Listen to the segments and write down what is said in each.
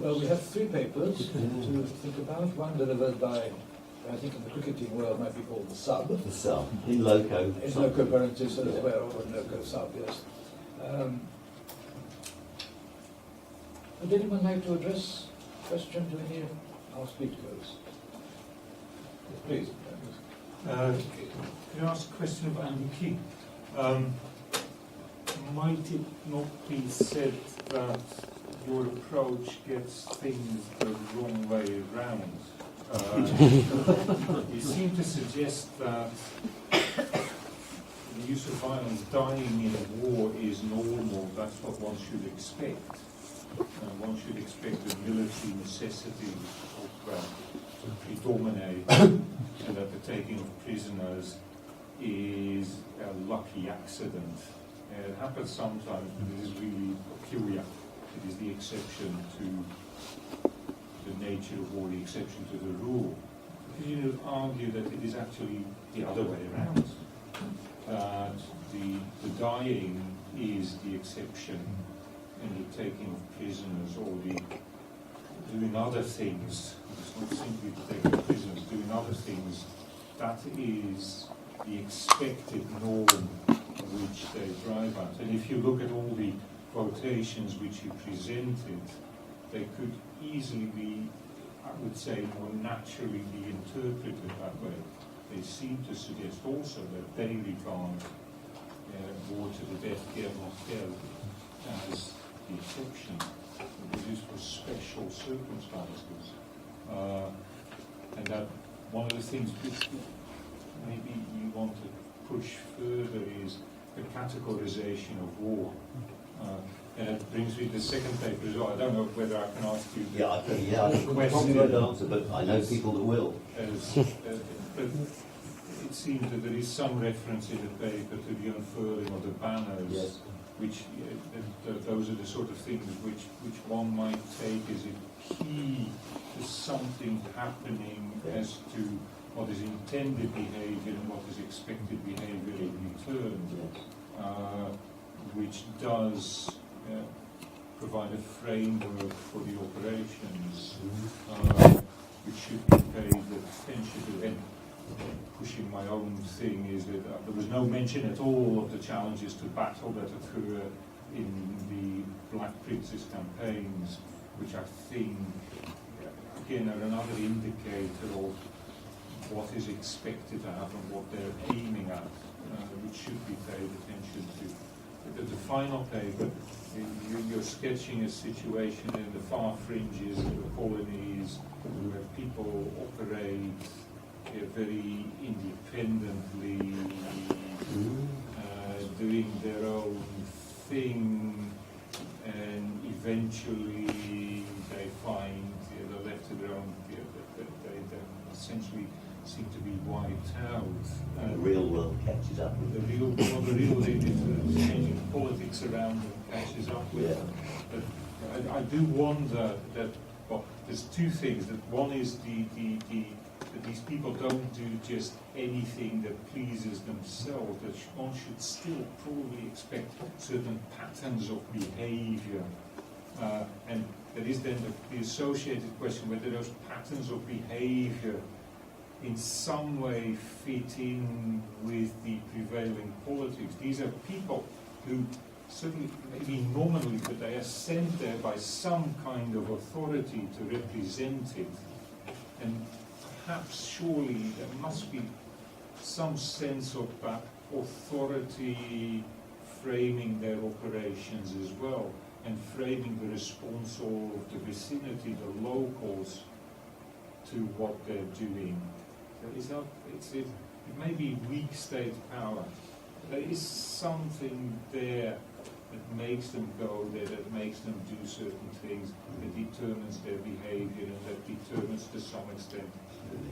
Well, we have 3 papers to think about. One delivered by, I think in the cricketing world might be called the Sub. The Sub, in loco. In loco parentis as well, or in loco sub, yes. Would anyone like to address a question to any of our speakers? Yes, please. Can I ask a question of Andy Key? Might it not be said that your approach gets things the wrong way around? You seem to suggest that the use of violence, dying in a war, is normal. That's what one should expect. One should expect the military necessity of predominate, and that the taking of prisoners is a lucky accident. It happens sometimes, but it is really peculiar. It is the exception to the nature of war, the exception to the rule. You argue that it is actually the other way around. That the dying is the exception, and the taking of prisoners, or the doing other things, it's not simply the taking of prisoners, doing other things, that is the expected norm which they drive at. And if you look at all the quotations which you presented, they could easily be, I would say, more naturally be interpreted that way. They seem to suggest also that they regard war to the death, guerre mortelle, as the exception. It is for special circumstances. And that one of the things which maybe you want to push further is the categorization of war. And it brings me to the second paper as well. I don't know whether I can ask you I probably won't answer, but I know people that will. But it seems that there is some reference in the paper to the unfurling of the banners, yes. Which those are the sort of things which one might take as a key to something happening as to what is intended behaviour and what is expected behaviour in return, which does provide a framework for the operations, which should be paid attention to. And pushing my own thing is that there was no mention at all of the challenges to battle that occur in the Black Princess campaigns, which I think, again, are another indicator of what is expected to happen, what they're aiming at, which should be paid attention to. The final paper, you're sketching a situation in the far fringes of the colonies where people operate very independently, doing their own thing, and eventually they find they're left to their own, they essentially seem to be wiped out. The real world catches up with them. The real changing politics around them catches up with them. But I do wonder that, well, there's 2 things. That one is that these people don't do just anything that pleases themselves, that one should still probably expect certain patterns of behavior. And there is then the associated question whether those patterns of behavior in some way fit in with the prevailing politics. These are people who certainly, maybe nominally, but they are sent there by some kind of authority to represent it. And perhaps, surely, there must be some sense of that authority framing their operations as well, and framing the response of the vicinity, the locals, to what they're doing. It may be weak state power. There is something there that makes them go there, that makes them do certain things, that determines their behavior, and that determines to some extent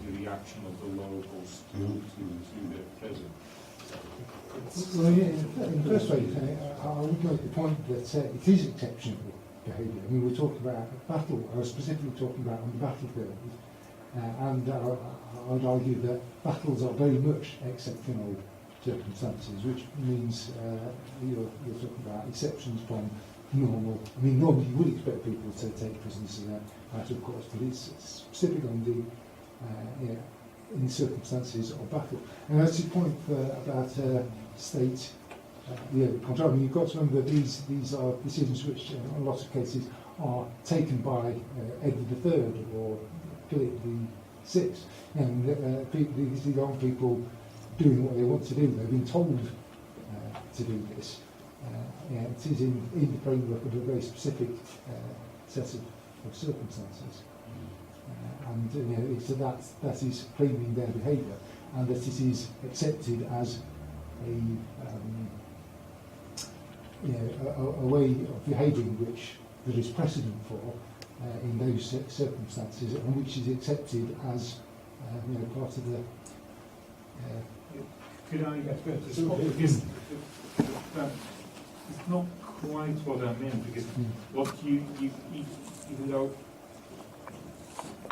the reaction of the locals to their presence. Well, yeah, in the first place, I would make the point that it is exceptional behaviour. I mean, we're talking about battle. I was specifically talking about on the battlefield, and I would argue that battles are very much exceptional circumstances, which means you're talking about exceptions from normal. I mean, normally you would expect people to take prisoners out of court, but it's specific on the in circumstances of battle. And as you point about state control, I mean, you've got to remember that these are decisions which, in a lot of cases, are taken by Edward III or Philip VI. And these aren't people doing what they want to do. They've been told to do this. It is in the framework of a very specific set of circumstances. And so that is framing their behaviour, and that it is accepted as a way of behaving which there is precedent for in those circumstances, and which is accepted as part of the. Could I stop? Because that is not quite what I meant. Because what you even though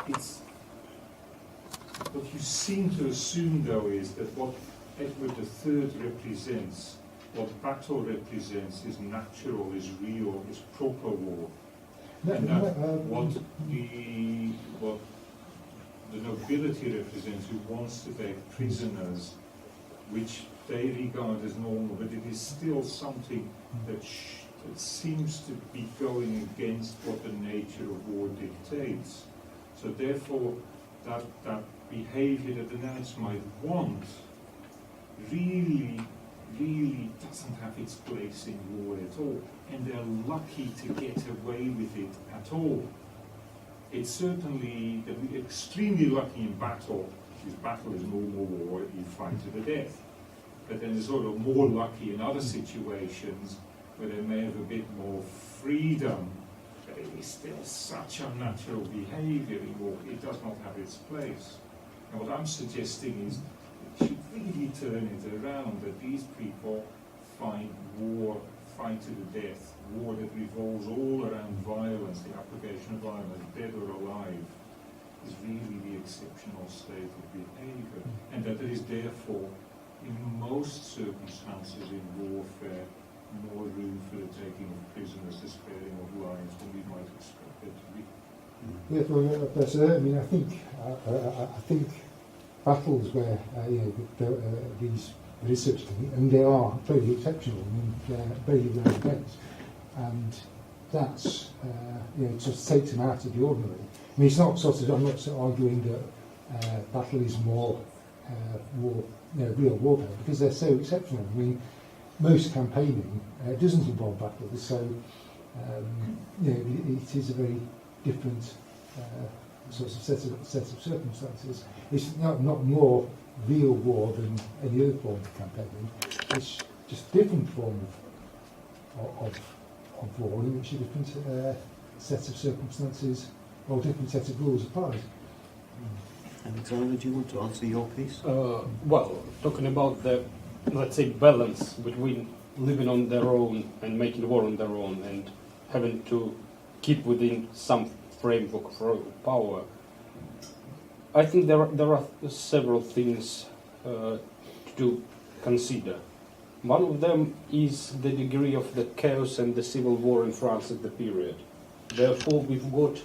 it's what you seem to assume, though, is that what Edward III represents, what battle represents, is natural, is real, is proper war. And that what the nobility represents, who wants to take prisoners, which they regard as normal, but it is still something that seems to be going against what the nature of war dictates. So therefore, that behaviour that the knights might want really doesn't have its place in war at all. And they're lucky to get away with it at all. It's certainly extremely lucky in battle, because battle is normal war, you fight to the death. But then they're sort of more lucky in other situations where they may have a bit more freedom. But it is still such unnatural behaviour in war, it does not have its place. And what I'm suggesting is we should really turn it around, that these people find war, fight to the death, war that revolves all around violence, the application of violence, dead or alive, is really the exceptional state of behaviour. And that there is therefore, in most circumstances in warfare, more room for the taking of prisoners, the sparing of lives than we might expect there to be. Yeah, well, but I mean, I think battles where there is such a thing, and they are very exceptional. I mean, they're very rare events, and that's just takes them out of the ordinary. I mean, it's not I'm not arguing that battle is more real warfare, because they're so exceptional. I mean, most campaigning doesn't involve battles, so it is a very different sort of set of circumstances. It's not more real war than any other form of campaigning. It's just a different form of war in which a different set of circumstances or different set of rules applies. Alexander, do you want to answer your piece? Well, talking about the, let's say, balance between living on their own and making war on their own and having to keep within some framework for power, I think there are several things to consider. One of them is the degree of the chaos and the civil war in France at the period. Therefore, we've got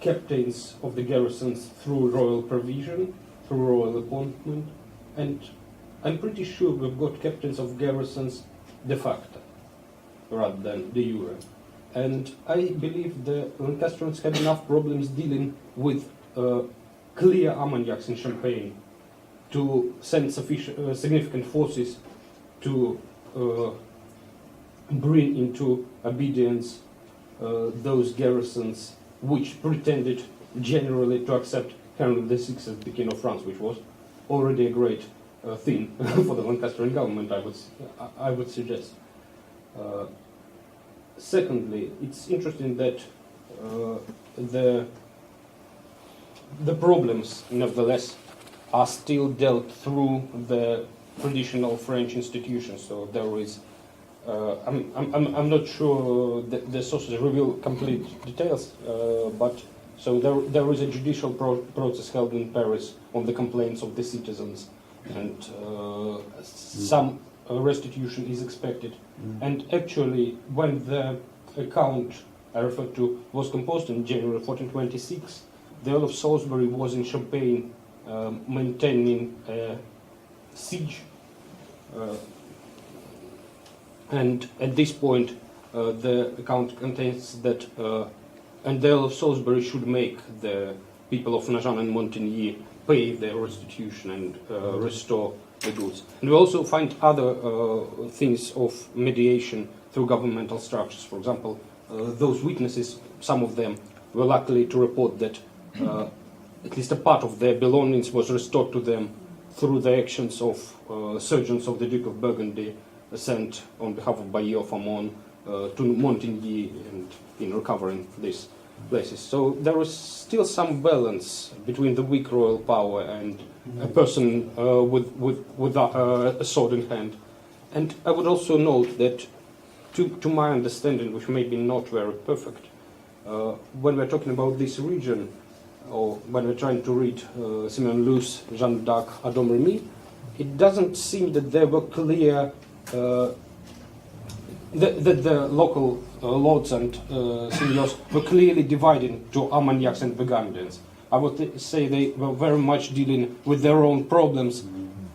captains of the garrisons through royal provision, through royal appointment, and I'm pretty sure we've got captains of garrisons de facto, rather than de jure. And I believe the Lancastrians had enough problems dealing with clear Armagnacs in Champagne to send significant forces to bring into obedience those garrisons which pretended generally to accept Henry VI as the King of France, which was already a great thing for the Lancastrian government, I would suggest. Secondly, it's interesting that the problems, nevertheless, are still dealt through the traditional French institutions. So there is, I'm not sure that the sources reveal complete details, but so there is a judicial process held in Paris on the complaints of the citizens, and some restitution is expected. And actually, when the account I referred to was composed in January 1426, the Earl of Salisbury was in Champagne maintaining a siege. And at this point, the account contains that and the Earl of Salisbury should make the people of Najan and Montigny pay their restitution and restore the goods. And we also find other things of mediation through governmental structures. For example, those witnesses, some of them were lucky to report that at least a part of their belongings was restored to them through the actions of surgeons of the Duke of Burgundy sent on behalf of Bailly of Amon to Montigny and in recovering these places. So there was still some balance between the weak royal power and a person with a sword in hand. And I would also note that, to my understanding, which may be not very perfect, when we're talking about this region, or when we're trying to read Simeon Luce, Jeanne d'Arc, Adam Remy, it doesn't seem that there were clear that the local lords and seigneurs were clearly divided into Armagnacs and Burgundians. I would say they were very much dealing with their own problems,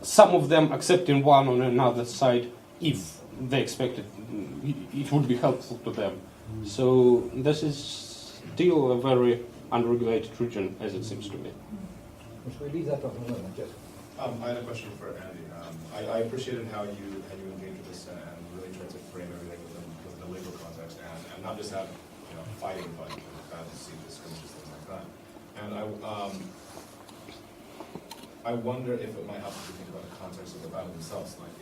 some of them accepting one on another side if they expected it would be helpful to them. So this is still a very unregulated region, as it seems to me. Should we leave that off a moment, yes? I had a question for Andy. I appreciated how you engaged with this and really tried to frame everything within the legal context and not just have fighting, but battles, sieges, skirmishes, things like that. And I wonder if it might help if you think about the context of the battle themselves. Like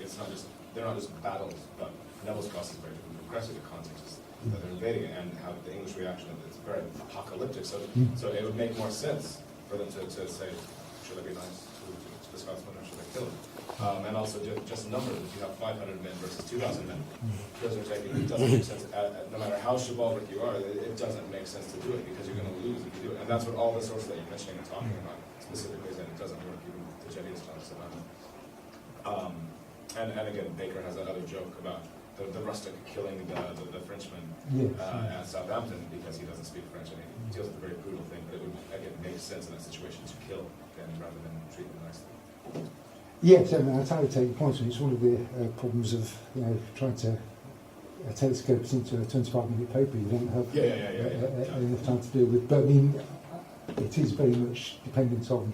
they're not just battles, but Neville's Cross is very different. The aggressive context is that they're invading and how the English reaction is very apocalyptic. So it would make more sense for them to say, should I be nice to the Scotsman or should I kill him? And also just numbers, if you have 500 men versus 2,000 men, it doesn't make sense. No matter how chivalric you are, it doesn't make sense to do it because you're going to lose if you do it. And that's what all the sources that you're mentioning are talking about, specifically is that it doesn't work, even the Jetties talks about it. And again, Baker has that other joke about the rustic killing the Frenchman at Southampton because he doesn't speak French, and he deals with a very brutal thing, but it would, again, make sense in that situation to kill them rather than treat them nicely. Yes, I mean, I totally take your point. It's one of the problems of trying to telescope it into a 25-minute paper. You don't have enough time to deal with. But I mean, it is very much dependent on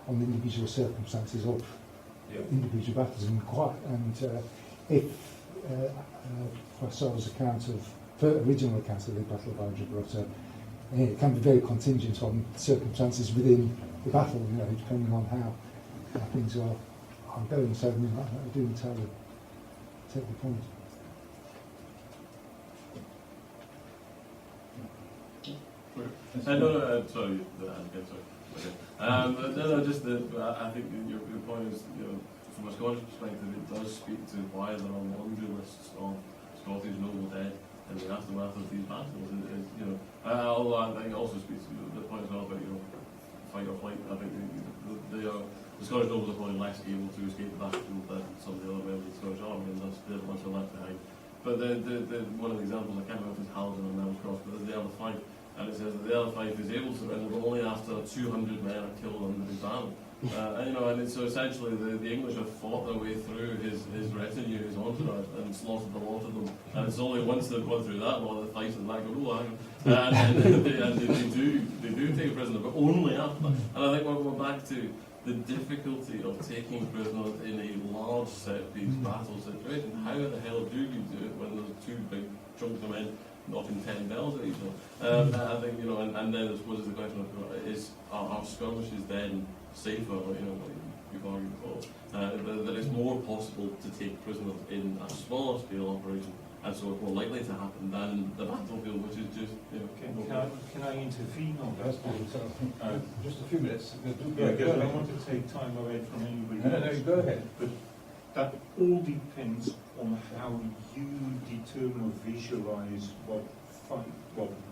the individual circumstances of individual battles, and if Poisson's original account of the Battle of Agincourt, it can be very contingent on circumstances within the battle, depending on how things are going. So I mean, I do entirely take the point. Sorry. I think your point is, from a Scottish perspective, it does speak to why there are laundry lists of Scottish noble dead in the aftermath of these battles. Although I think it also speaks to the point as well about fight or flight. I think the Scottish nobles are probably less able to escape the battlefield than some of the other members of the Scottish army, and thus they're the ones who are left behind. But one of the examples, I can't remember if it's Halden or Neville's Cross, but there's the other fight. And it says that the other fight is able to surrender, but only after 200 men are killed under his banner. So essentially the English have fought their way through his retinue, his entourage, and slaughtered a lot of them. And it's only once they've gone through that, a lot of the fights and that go, and they do take a prisoner, but only after that. And I think we're back to the difficulty of taking prisoners in a large set-piece battle situation. How the hell do you do it when there's two big chunks of men knocking 10 bells at each other? I think, and then I suppose the question of, are skirmishes then safer, what you've argued before, that it's more possible to take prisoners in a smaller scale operation, and so it's more likely to happen than in the battlefield, which is just, Can I intervene on that? Just a few minutes. Because I don't want to take time away from anybody else. No, you go ahead. But that all depends on how you determine or visualize what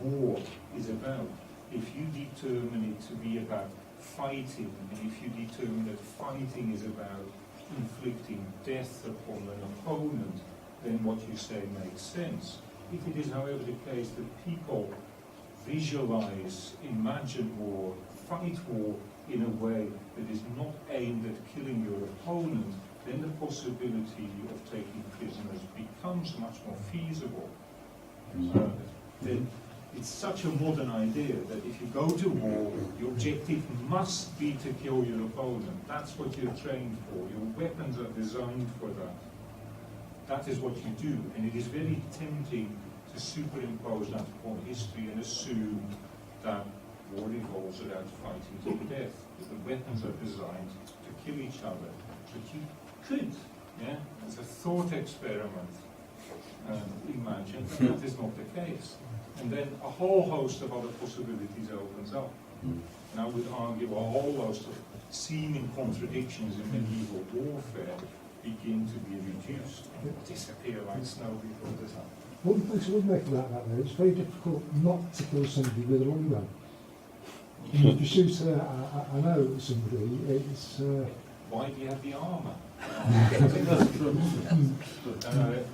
war is about. If you determine it to be about fighting, and if you determine that fighting is about inflicting death upon an opponent, then what you say makes sense. If it is, however, the case that people visualize, imagine war, fight war in a way that is not aimed at killing your opponent, then the possibility of taking prisoners becomes much more feasible. Then it's such a modern idea that if you go to war, the objective must be to kill your opponent. That's what you're trained for. Your weapons are designed for that. That is what you do, and it is very tempting to superimpose that upon history and assume that war revolves around fighting to the death. That the weapons are designed to kill each other. But you could, as a thought experiment, imagine that is not the case. And then a whole host of other possibilities opens up. And I would argue a whole host of seeming contradictions in medieval warfare begin to be reduced and disappear like snow before the sun. One thing I would make about that though, it's very difficult not to kill somebody with a long gun. If you shoot, I know somebody, it's... Why do you have the armour?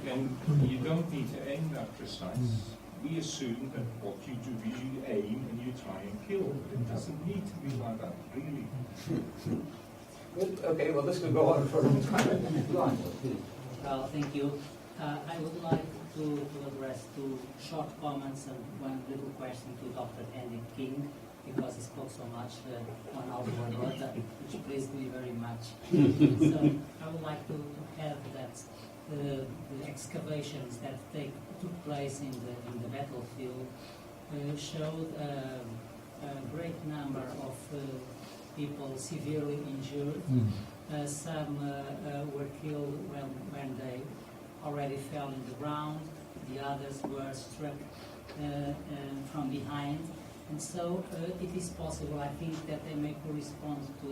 And you don't need to aim that precise. We assume that what you do is you aim and you try and kill. But it doesn't need to be like that, really. Good. Okay, well, this could go on for a long time. Go on. Well, thank you. I would like to address two short comments and one little question to Dr. Anniv King, because he spoke so much on our word, which pleased me very much. So I would like to have that the excavations that took place in the battlefield showed a great number of people severely injured. Some were killed when they already fell in the ground. The others were struck from behind. And so it is possible, I think, that they may correspond to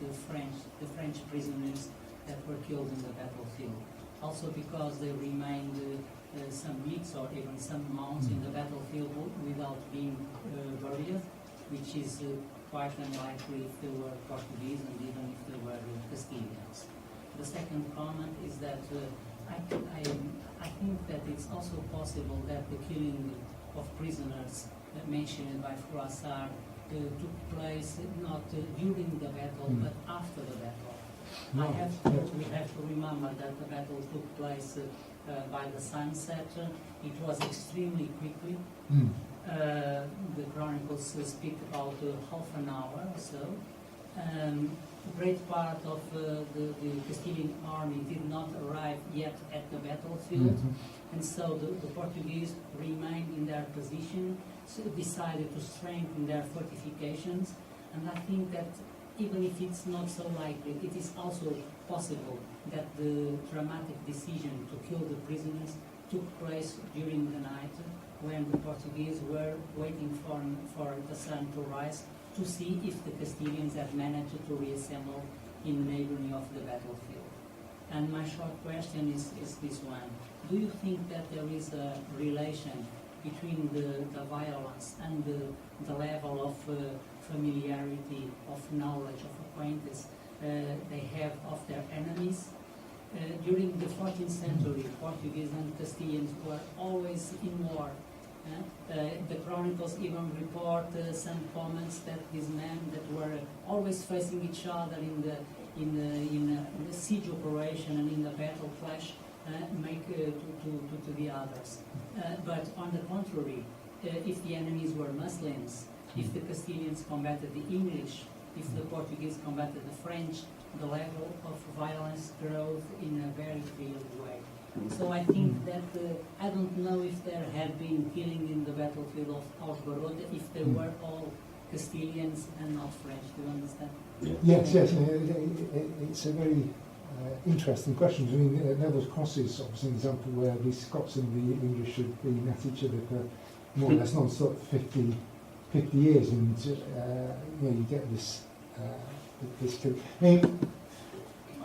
the French prisoners that were killed in the battlefield. Also because they remained some weeks or even some months in the battlefield without being buried, which is quite unlikely if they were Portuguese and even if they were Castilians. The second comment is that I think that it's also possible that the killing of prisoners mentioned by Froissart took place not during the battle but after the battle. We have to remember that the battle took place by the sunset. It was extremely quickly. The chronicles speak about half an hour or so. Great part of the Castilian army did not arrive yet at the battlefield, and so the Portuguese remained in their position, so decided to strengthen their fortifications, and I think that even if it's not so likely, it is also possible that the dramatic decision to kill the prisoners took place during the night when the Portuguese were waiting for the sun to rise to see if the Castilians had managed to reassemble in the neighboring of the battlefield. And my short question is this one. Do you think that there is a relation between the violence and the level of familiarity, of knowledge, of acquaintance they have of their enemies? During the 14th century, Portuguese and Castilians were always in war. The chronicles even report some comments that these men that were always facing each other in the siege operation and in the battle clash make to the others. But on the contrary, if the enemies were Muslims, if the Castilians combated the English, if the Portuguese combated the French, the level of violence grows in a very real way. So I think that I don't know if there had been killing in the battlefield of Agincourt if they were all Castilians and not French. Do you understand? Yes. It's a very interesting question. I mean, Neville's Cross is obviously an example where the Scots and the English have been at each other for more or less non-stop 50 years, and you get this kill.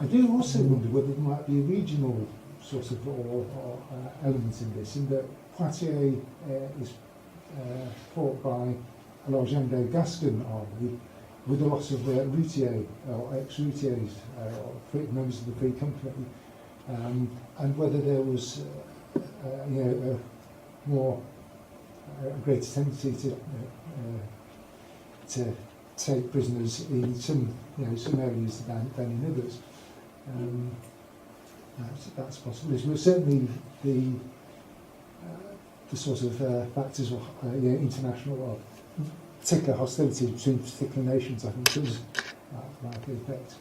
I do also wonder whether there might be a regional sort of or elements in this, in that Poitiers is fought by a Legendre Gascon army, with the loss of routier or ex-routiers, members of the Free Company, and whether there was a greater tendency to take prisoners in some areas than in others. That's possible. There's certainly the sort of factors of international or particular hostility between particular nations. I think does likely affect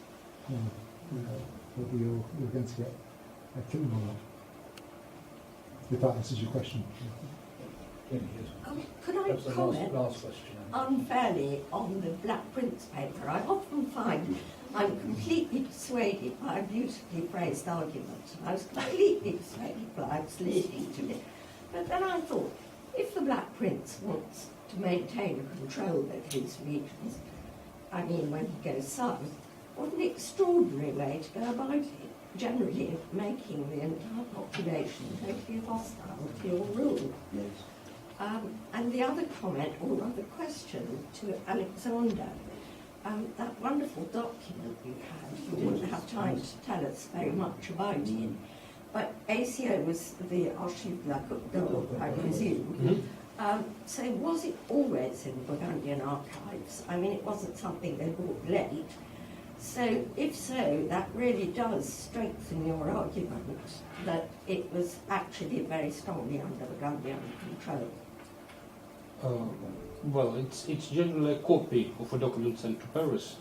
whether you're going to get killed or not. If that answers your question. Could I That's the comment last question. unfairly on the Black Prince paper? I often find I'm completely persuaded by a beautifully phrased argument. I was completely persuaded by I was listening to it. But then I thought, if the Black Prince wants to maintain control of his regions, I mean, when he goes south, what an extraordinary way to go about it. Generally making the entire population totally hostile to your rule. Yes. And the other comment, or rather question, to Alexander, that wonderful document you had, you didn't have time to tell us very much about it, but ACO was the Archive de la Côte d'Or, I presume. So was it always in the Burgundian archives? I mean, it wasn't something they bought late. So, if so, that really does strengthen your argument that it was actually very strongly under Burgundian control. Well, it's generally a copy of a document sent to Paris.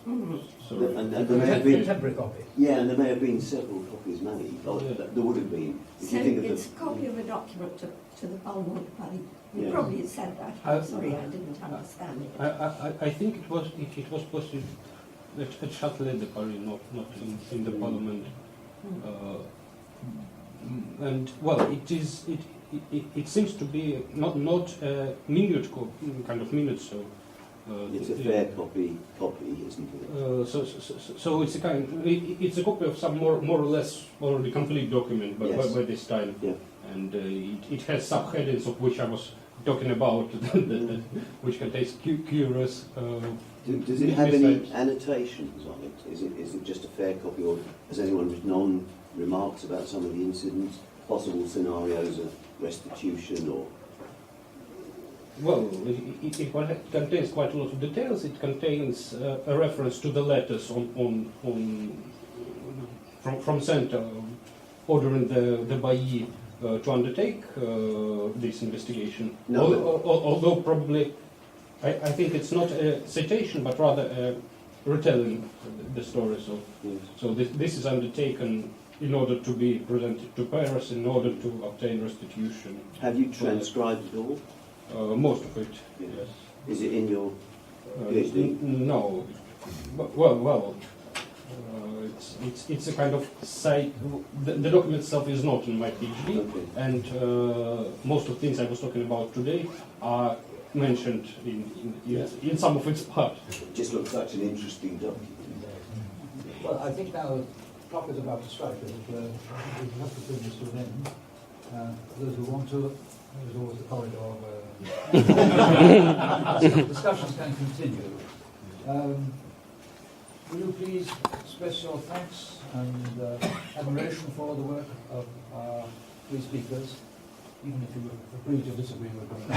Mm-hmm. So And there may have been, Temporary copy. yeah, and there may have been several copies made. Or there would have been. If So you think of it's a copy of a document to the Parliament. You Yeah. probably said that. I'm sorry, I didn't understand it. I think it was posted at Châtelet de Paris, not in the Parliament. And well, it seems to be not a minute kind of minute. So it's a fair copy, isn't it? So it's it's a copy of some more or less already complete document by this time. Yeah. And it has subheadings of which I was talking about, which contains curious. Does it have any annotations on it? Is it just a fair copy, or has anyone written on remarks about some of the incidents, possible scenarios of restitution, or? Well, it contains quite a lot of details. It contains a reference to the letters from Centre ordering the Bailly to undertake this investigation. No, although probably, I think it's not a citation, but rather a retelling the story. So this is undertaken in order to be presented to Paris, in order to obtain restitution. Have you transcribed it all? Most of it, Yes. yes. Is it in your PhD? No. Well. It's a kind of side. The document itself is not in my PhD, Okay. and most of the things I was talking about today are mentioned in some of its parts. It just looks such an interesting document. Well, I think now the clock is about to strike. We have to bring this to an end. For those who want to, there's always the corridor where discussions can continue. Will you please express your thanks and admiration for the work of our three speakers, even if you agree to disagree with them?